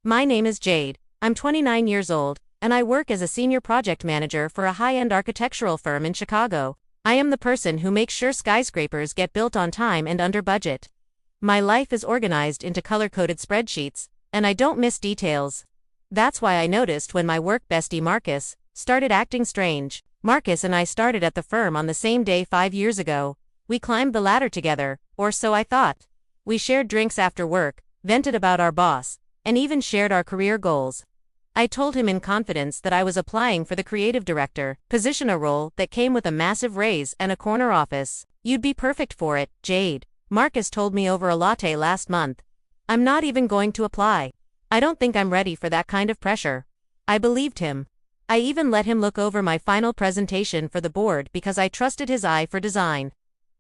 My name is Jade. I'm 29 years old, and I work as a senior project manager for a high-end architectural firm in Chicago. I am the person who makes sure skyscrapers get built on time and under budget. My life is organized into color-coded spreadsheets, and I don't miss details. That's why I noticed when my work bestie Marcus started acting strange. Marcus and I started at the firm on the same day 5 years ago. We climbed the ladder together, or so I thought. We shared drinks after work, vented about our boss, and even shared our career goals. I told him in confidence that I was applying for the creative director position, a role that came with a massive raise and a corner office. You'd be perfect for it, Jade, Marcus told me over a latte last month. I'm not even going to apply. I don't think I'm ready for that kind of pressure. I believed him. I even let him look over my final presentation for the board because I trusted his eye for design.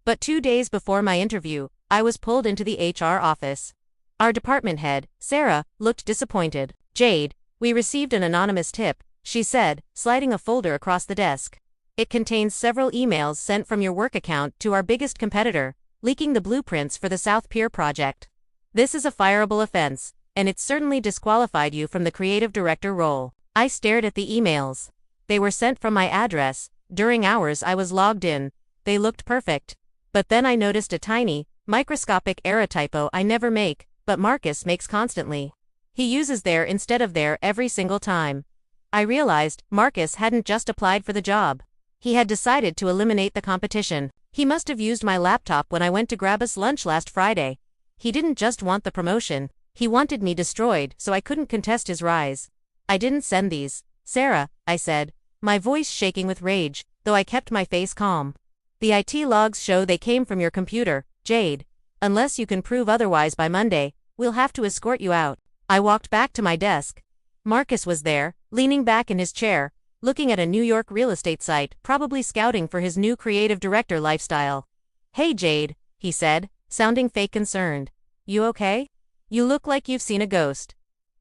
But 2 days before my interview, I was pulled into the HR office. Our department head, Sarah, looked disappointed. Jade, we received an anonymous tip, she said, sliding a folder across the desk. It contains several emails sent from your work account to our biggest competitor, leaking the blueprints for the South Pier project. This is a fireable offense, and it's certainly disqualified you from the creative director role. I stared at the emails. They were sent from my address. During hours I was logged in. They looked perfect. But then I noticed a tiny, microscopic error typo I never make, but Marcus makes constantly. He uses there instead of there every single time. I realized Marcus hadn't just applied for the job. He had decided to eliminate the competition. He must have used my laptop when I went to grab us lunch last Friday. He didn't just want the promotion, he wanted me destroyed so I couldn't contest his rise. I didn't send these, Sarah, I said, my voice shaking with rage, though I kept my face calm. The IT logs show they came from your computer, Jade. Unless you can prove otherwise by Monday, we'll have to escort you out. I walked back to my desk. Marcus was there, leaning back in his chair, looking at a New York real estate site, probably scouting for his new creative director lifestyle. Hey Jade, he said, sounding fake concerned. You okay? You look like you've seen a ghost.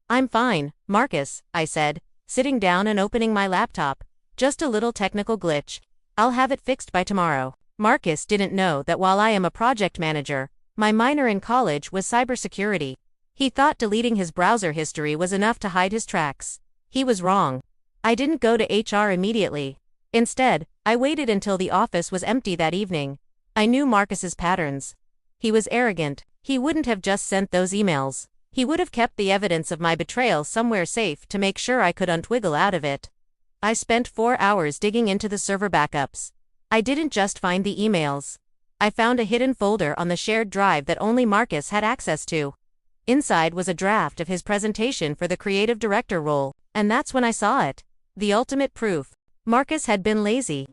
I'm fine, Marcus, I said, sitting down and opening my laptop. Just a little technical glitch. I'll have it fixed by tomorrow. Marcus didn't know that while I am a project manager, my minor in college was cybersecurity. He thought deleting his browser history was enough to hide his tracks. He was wrong. I didn't go to HR immediately. Instead, I waited until the office was empty that evening. I knew Marcus's patterns. He was arrogant. He wouldn't have just sent those emails. He would have kept the evidence of my betrayal somewhere safe to make sure I could untwiggle out of it. I spent 4 hours digging into the server backups. I didn't just find the emails. I found a hidden folder on the shared drive that only Marcus had access to. Inside was a draft of his presentation for the creative director role, and that's when I saw it. The ultimate proof. Marcus had been lazy.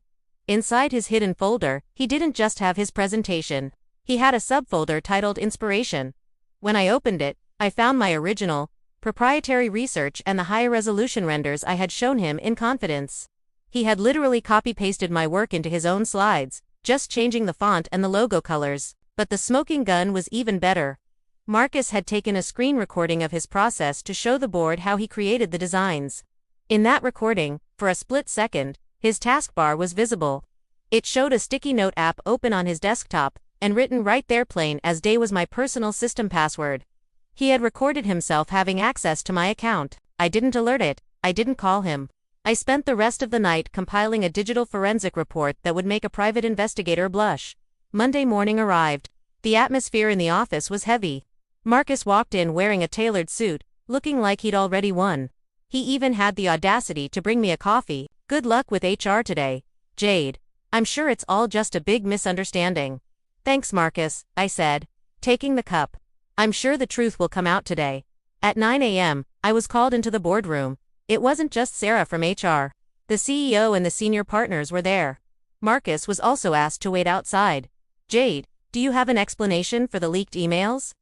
Inside his hidden folder, he didn't just have his presentation. He had a subfolder titled Inspiration. When I opened it, I found my original, proprietary research and the high-resolution renders I had shown him in confidence. He had literally copy-pasted my work into his own slides, just changing the font and the logo colors. But the smoking gun was even better. Marcus had taken a screen recording of his process to show the board how he created the designs. In that recording, for a split second, his taskbar was visible. It showed a sticky note app open on his desktop, and written right there plain as day was my personal system password. He had recorded himself having access to my account. I didn't alert it, I didn't call him. I spent the rest of the night compiling a digital forensic report that would make a private investigator blush. Monday morning arrived. The atmosphere in the office was heavy. Marcus walked in wearing a tailored suit, looking like he'd already won. He even had the audacity to bring me a coffee. Good luck with HR today, Jade. I'm sure it's all just a big misunderstanding. Thanks, Marcus, I said, taking the cup. I'm sure the truth will come out today. At 9 a.m., I was called into the boardroom. It wasn't just Sarah from HR. The CEO and the senior partners were there. Marcus was also asked to wait outside. Jade, do you have an explanation for the leaked emails?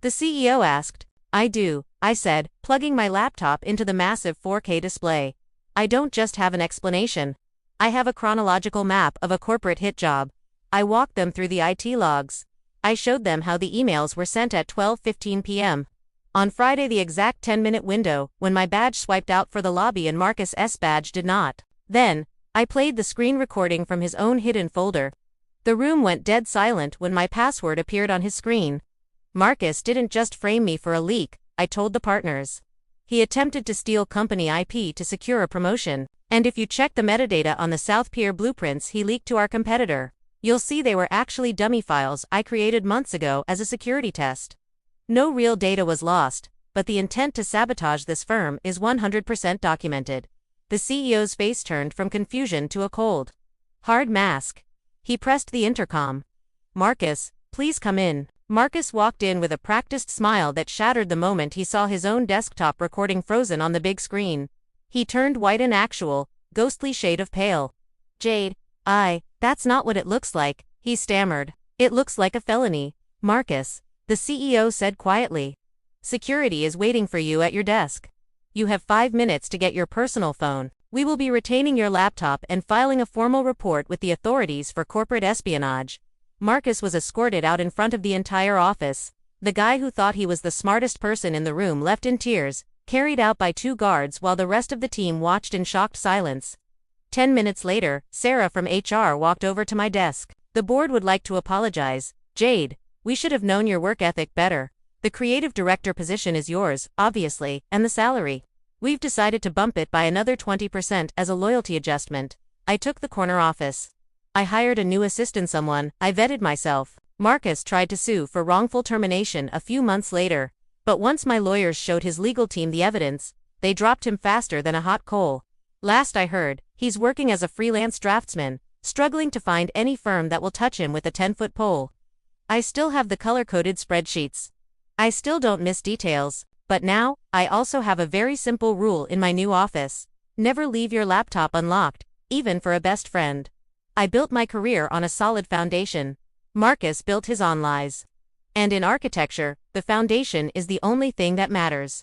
The CEO asked. I do, I said, plugging my laptop into the massive 4K display. I don't just have an explanation. I have a chronological map of a corporate hit job. I walked them through the IT logs. I showed them how the emails were sent at 12:15 p.m. On Friday, the exact 10-minute window, when my badge swiped out for the lobby and Marcus's badge did not. Then, I played the screen recording from his own hidden folder. The room went dead silent when my password appeared on his screen. Marcus didn't just frame me for a leak, I told the partners. He attempted to steal company IP to secure a promotion. And if you check the metadata on the South Pier blueprints he leaked to our competitor, you'll see they were actually dummy files I created months ago as a security test. No real data was lost, but the intent to sabotage this firm is 100% documented. The CEO's face turned from confusion to a cold, hard mask. He pressed the intercom. "Marcus, please come in." Marcus walked in with a practiced smile that shattered the moment he saw his own desktop recording frozen on the big screen. He turned white, an actual, ghostly shade of pale. "Jade, that's not what it looks like," he stammered. "It looks like a felony." "Marcus," the CEO said quietly. "Security is waiting for you at your desk. You have 5 minutes to get your personal phone. We will be retaining your laptop and filing a formal report with the authorities for corporate espionage." Marcus was escorted out in front of the entire office. The guy who thought he was the smartest person in the room left in tears, carried out by 2 guards while the rest of the team watched in shocked silence. 10 minutes later, Sarah from HR walked over to my desk. "The board would like to apologize. Jade, we should have known your work ethic better. The creative director position is yours, obviously, and the salary. We've decided to bump it by another 20% as a loyalty adjustment." I took the corner office. I hired a new assistant, someone I vetted myself. Marcus tried to sue for wrongful termination a few months later, but once my lawyers showed his legal team the evidence, they dropped him faster than a hot coal. Last I heard, he's working as a freelance draftsman, struggling to find any firm that will touch him with a 10-foot pole. I still have the color-coded spreadsheets. I still don't miss details, but now, I also have a very simple rule in my new office. Never leave your laptop unlocked, even for a best friend. I built my career on a solid foundation. Marcus built his on lies. And in architecture, the foundation is the only thing that matters.